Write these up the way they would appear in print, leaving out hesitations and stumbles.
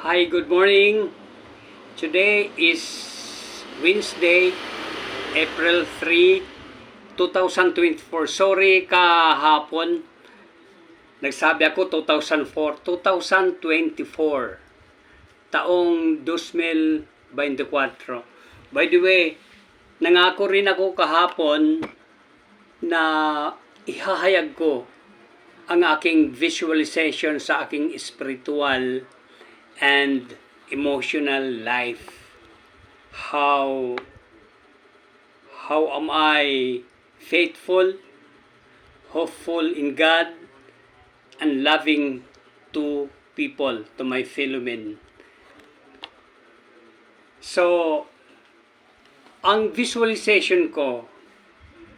Hi, good morning. Today is Wednesday, April 3, 2024. Sorry kahapon. Nagsabi ako 2004, 2024. Taong 2024. By the way, nangako rin ako kahapon na ihahayag ko ang aking visualization sa aking spiritual and emotional life. How am I faithful, hopeful in God, and loving to people, to my fellow men. So, ang visualization ko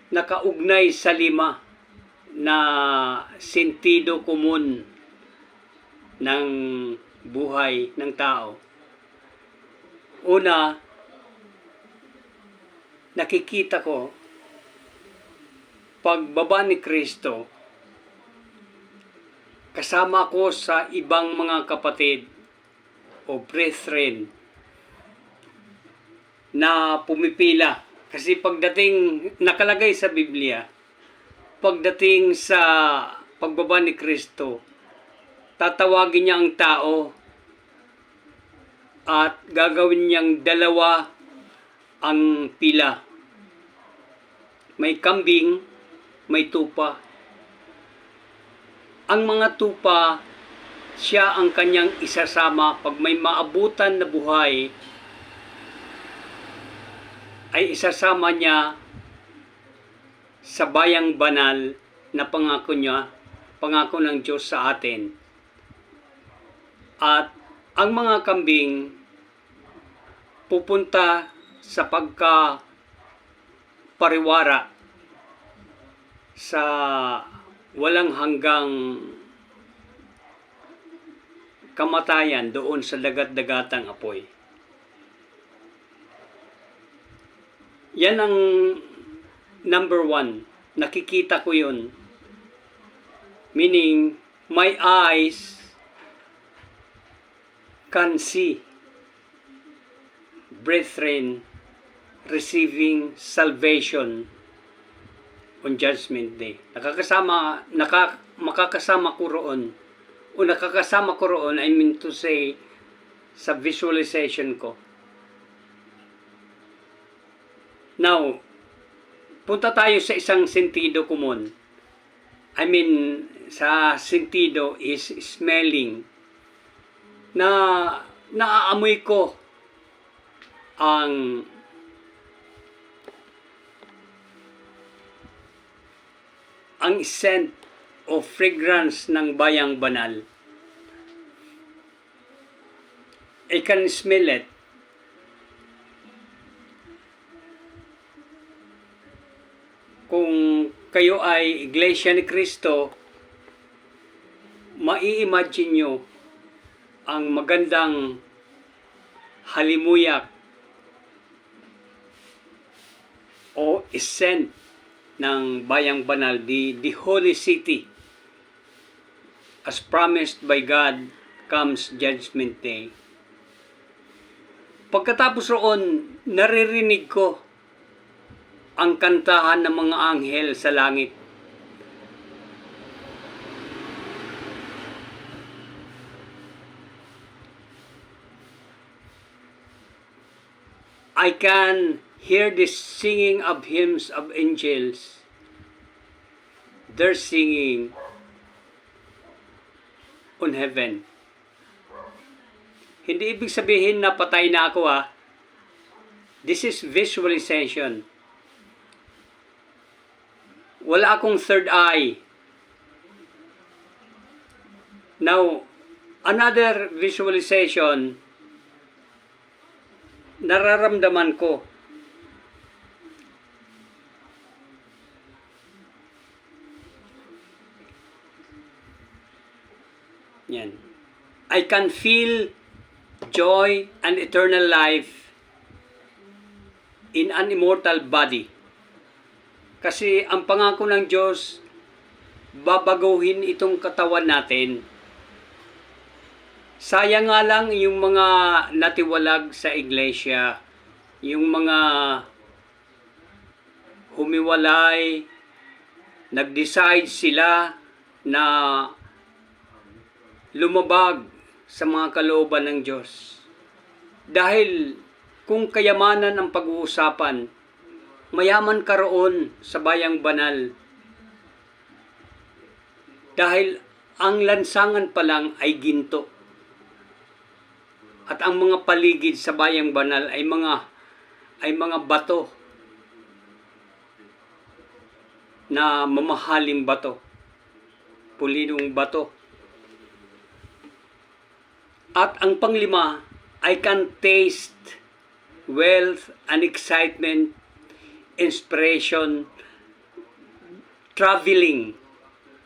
nakaugnay sa 5 na sentido komun ng buhay ng tao. Una, nakikita ko pagbaba ni Kristo, kasama ko sa ibang mga kapatid o brethren na pumipila. Kasi pagdating, nakalagay sa Biblia, pagdating sa pagbaba ni Kristo, tatawagin niya ang tao at gagawin niyang dalawa ang pila. May kambing, may tupa. Ang mga tupa, siya ang kanyang isasama pag may maabutan na buhay, ay isasama niya sa bayang banal na pangako niya, pangako ng Diyos sa atin. At ang mga kambing pupunta sa pagkapariwara sa walang hanggang kamatayan doon sa dagat-dagatang apoy. Yan ang number 1. Nakikita ko yun. Meaning, my eyes can see brethren receiving salvation on Judgment Day. Makakasama ko roon. O nakakasama ko roon, I mean to say, sa visualization ko. Now, punta tayo sa isang sentido common. I mean, sa sentido is smelling. Na naaamoy ko ang scent o fragrance ng bayang banal. I can smell it. Kung kayo ay Iglesia ni Cristo, mai-imagine nyo ang magandang halimuyak o scent ng bayang banal, the Holy City, as promised by God, comes Judgment Day. Pagkatapos roon, naririnig ko ang kantahan ng mga anghel sa langit. I can hear the singing of hymns of angels. They're singing on heaven. Hindi ibig sabihin na patay na ako ha. This is visualization. Wala akong third eye. Now, another visualization, nararamdaman ko. Yan. I can feel joy and eternal life in an immortal body. Kasi ang pangako ng Diyos, babaguhin itong katawan natin Sayang nga lang yung mga natiwalag sa iglesia, yung mga humiwalay, nag-decide sila na lumabag sa mga kalooban ng Diyos. Dahil kung kayamanan ang pag-uusapan, mayaman ka roon sa bayang banal. Dahil ang lansangan pa lang ay ginto. At ang mga paligid sa bayang banal ay mga bato na mamahaling bato, pulinong bato. At ang panglima, I can taste wealth and excitement, inspiration, traveling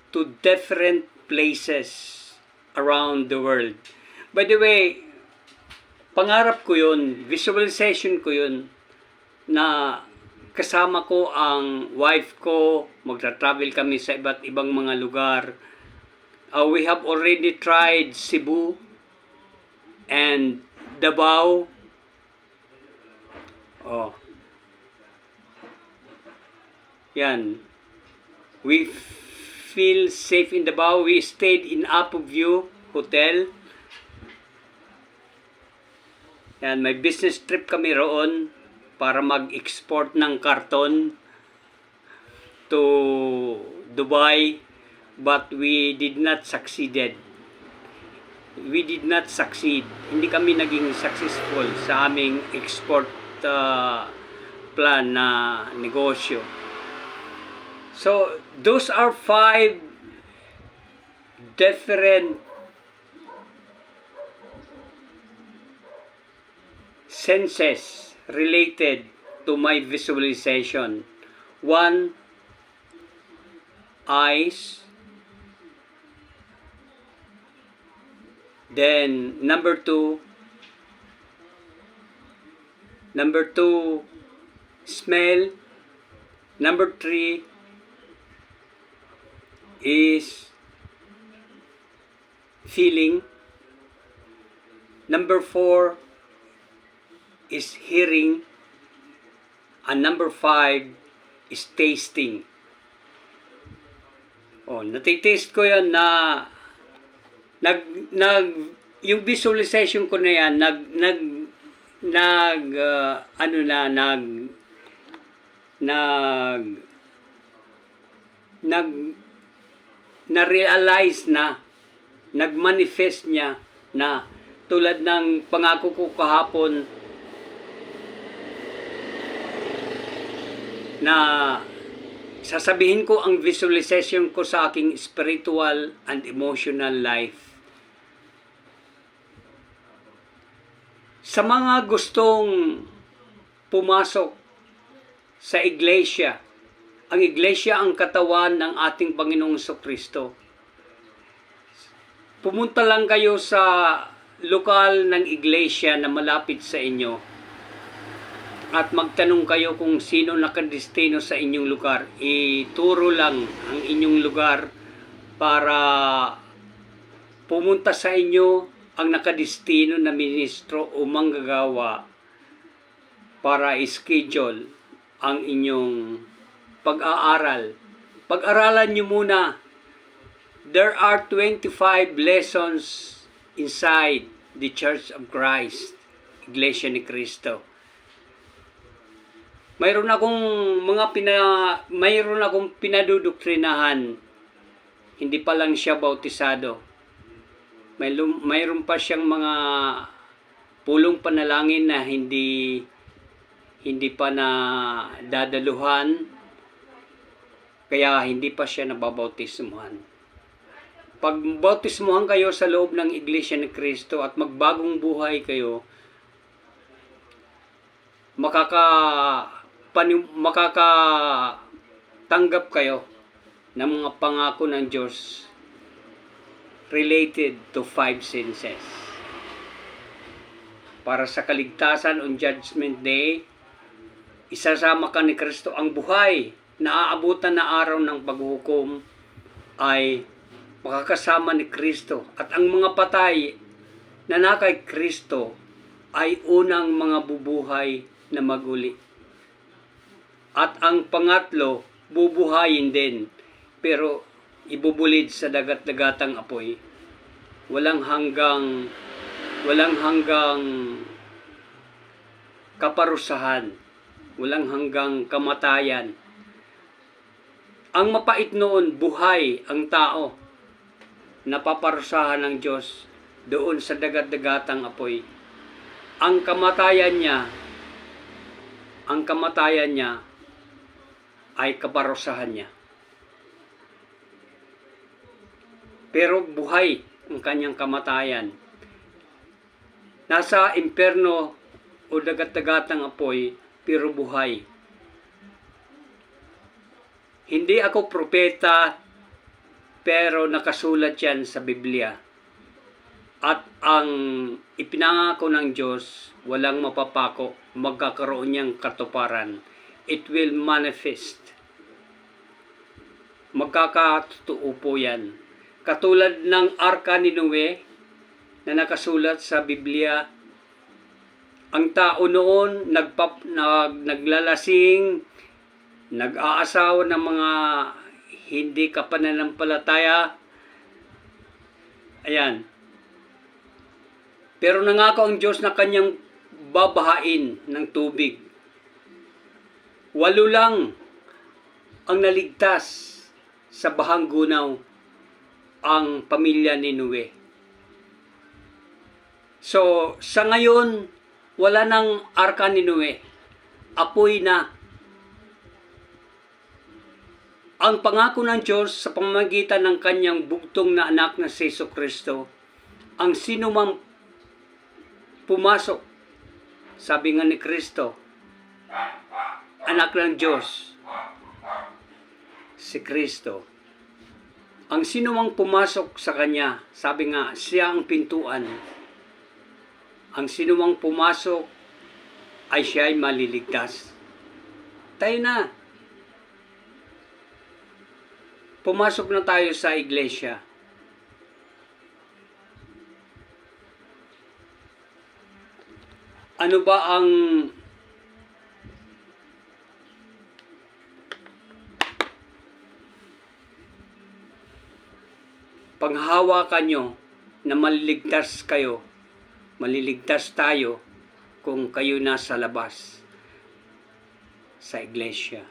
to different places around the world. By the way, pangarap ko yun, visualization ko yun, na kasama ko ang wife ko, magta-travel kami sa iba't ibang mga lugar. We have already tried Cebu and Davao. Yan. We feel safe in Davao. We stayed in Apo View Hotel. Yan, may business trip kami roon para mag-export ng karton to Dubai, but we did not succeeded. We did not succeed. Hindi kami naging successful sa aming export plan na negosyo. So, those are 5 different senses related to my visualization. 1, eyes. Then, number 2, smell. Number 3 is feeling. Number 4 is hearing. And number 5 is tasting. Natitaste ko yan na yung visualization ko na yan na-realize na, nag-manifest niya na tulad ng pangako ko kahapon na sasabihin ko ang visualization ko sa aking spiritual and emotional life. Sa mga gustong pumasok sa iglesia, ang iglesia ang katawan ng ating Panginoong Jesucristo. Pumunta lang kayo sa lokal ng iglesia na malapit sa inyo at magtanong kayo kung sino nakadestino sa inyong lugar. Ituro lang ang inyong lugar para pumunta sa inyo ang nakadestino na ministro o manggagawa para schedule ang inyong pag-aaral. Pag-aralan nyo muna. There are 25 lessons inside the Church of Christ, Iglesia ni Cristo. Mayroon akong pinadudoktrinahan. Hindi pa lang siya bautisado. Mayroon pa siyang mga pulong panalangin na hindi pa na dadaluhan, kaya hindi pa siya nababautismuhan. Pag bautismuhan kayo sa loob ng Iglesia ni Cristo at magbagong buhay kayo, makakatanggap kayo ng mga pangako ng Diyos related to 5 senses. Para sa kaligtasan on Judgment Day, isasama ka ni Kristo. Ang buhay na aabutan na araw ng paghuhukom ay makakasama ni Kristo. At ang mga patay na na kay Kristo ay unang mga bubuhay na maguli. At ang pangatlo, bubuhayin din, pero ibubulid sa dagat-dagatang apoy. Walang hanggang kaparusahan, walang hanggang kamatayan. Ang mapait noon, buhay ang tao, napaparusahan ng Diyos doon sa dagat-dagatang apoy. Ang kamatayan niya ay kaparusahan niya. Pero buhay ang kanyang kamatayan. Nasa impyerno o dagat-dagatang apoy, pero buhay. Hindi ako propeta, pero nakasulat yan sa Biblia. At ang ipinangako ng Diyos, walang mapapako, magkakaroon niyang katuparan. It will manifest. Magkakatotoo po yan. Katulad ng Arka ni Noe na nakasulat sa Biblia, ang tao noon naglalasing, nag-aasawa ng mga hindi kapananampalataya. Ayan. Pero nangako ang Diyos na kanyang babahain ng tubig. 8 lang ang naligtas sa bahang gunaw, ang pamilya ni Noe. So, sa ngayon, wala nang Arka ni Noe. Apoy na. Ang pangako ng Diyos sa pamamagitan ng kanyang bugtong na anak na si Jesucristo, ang sinumang pumasok, sabi nga ni Kristo, anak ng Diyos, si Kristo. Ang sinumang pumasok sa kanya, sabi nga, siya ang pintuan. Ang sinumang pumasok ay siya ay maliligtas. Tayo na. Pumasok na tayo sa iglesia. Ano ba ang panghawakan nyo na maliligtas kayo, maliligtas tayo kung kayo nasa labas sa iglesia?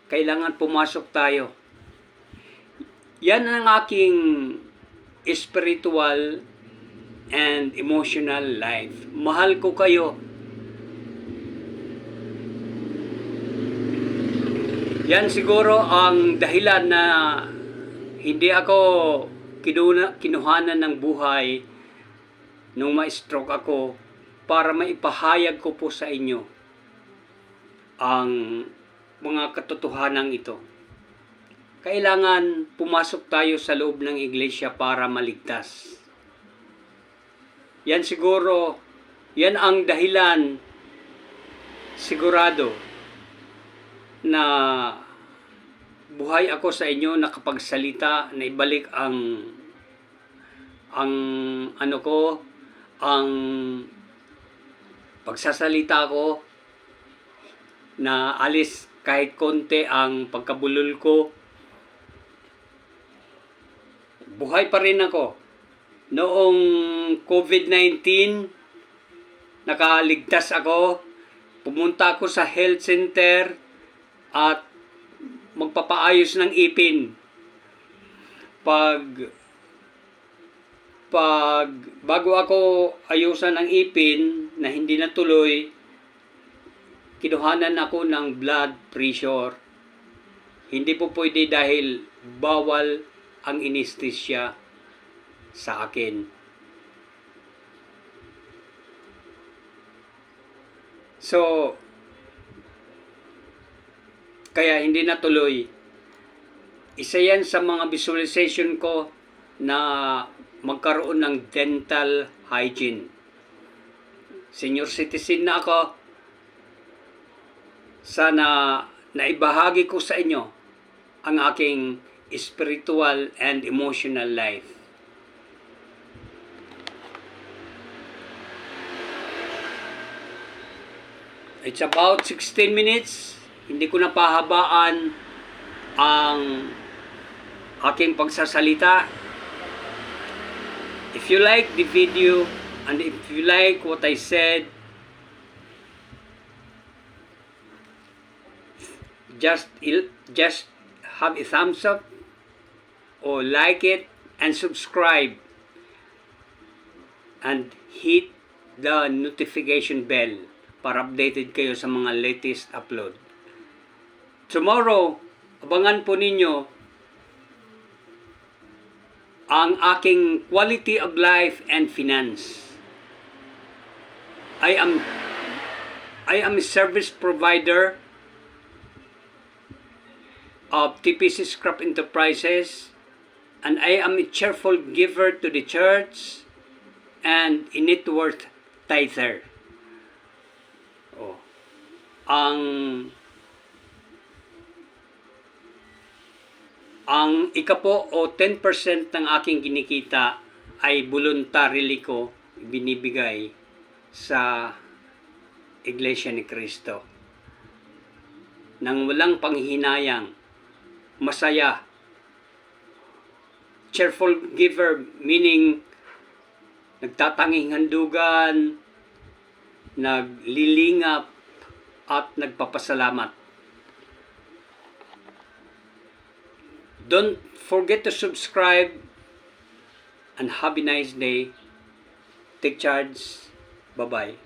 Kailangan pumasok tayo. Yan ang aking spiritual and emotional life. Mahal ko kayo. Yan siguro ang dahilan na hindi ako kinuhanan ng buhay nung ma-stroke ako, para maipahayag ko po sa inyo ang mga katotohanan ito. Kailangan pumasok tayo sa loob ng iglesia para maligtas. Yan siguro, yan ang dahilan sigurado na buhay ako sa inyo, nakapagsalita, na ibalik ang pagsasalita ko, na alis kahit konti ang pagkabulol ko. Buhay pa rin ako. Noong COVID-19, nakaligtas ako. Pumunta ako sa health center at magpapaayos ng ipin. Bago ako ayusan ng ipin na hindi natuloy, kinuhanan ako ng blood pressure. Hindi po pwede dahil bawal ang anesthesia sa akin. So, kaya hindi natuloy. Isa yan sa mga visualization ko na magkaroon ng dental hygiene. Senior citizen na ako. Sana naibahagi ko sa inyo ang aking spiritual and emotional life. It's about 16 minutes. Hindi ko napahabaan ang aking pagsasalita. If you like the video and if you like what I said, just have a thumbs up or like it and subscribe and hit the notification bell para updated kayo sa mga latest upload. Tomorrow, abangan po ninyo ang aking quality of life and finance. I am a service provider of TPC Scrap Enterprises, and I am a cheerful giver to the church and a net worth tither. Ang ikapo o 10% ng aking kinikita ay voluntarily ko binibigay sa Iglesia ni Cristo. Nang walang panghihinayang, masaya. Cheerful giver meaning nagtatanging handugan, naglilingap, at nagpapasalamat. Don't forget to subscribe and have a nice day. Take charge. Bye-bye.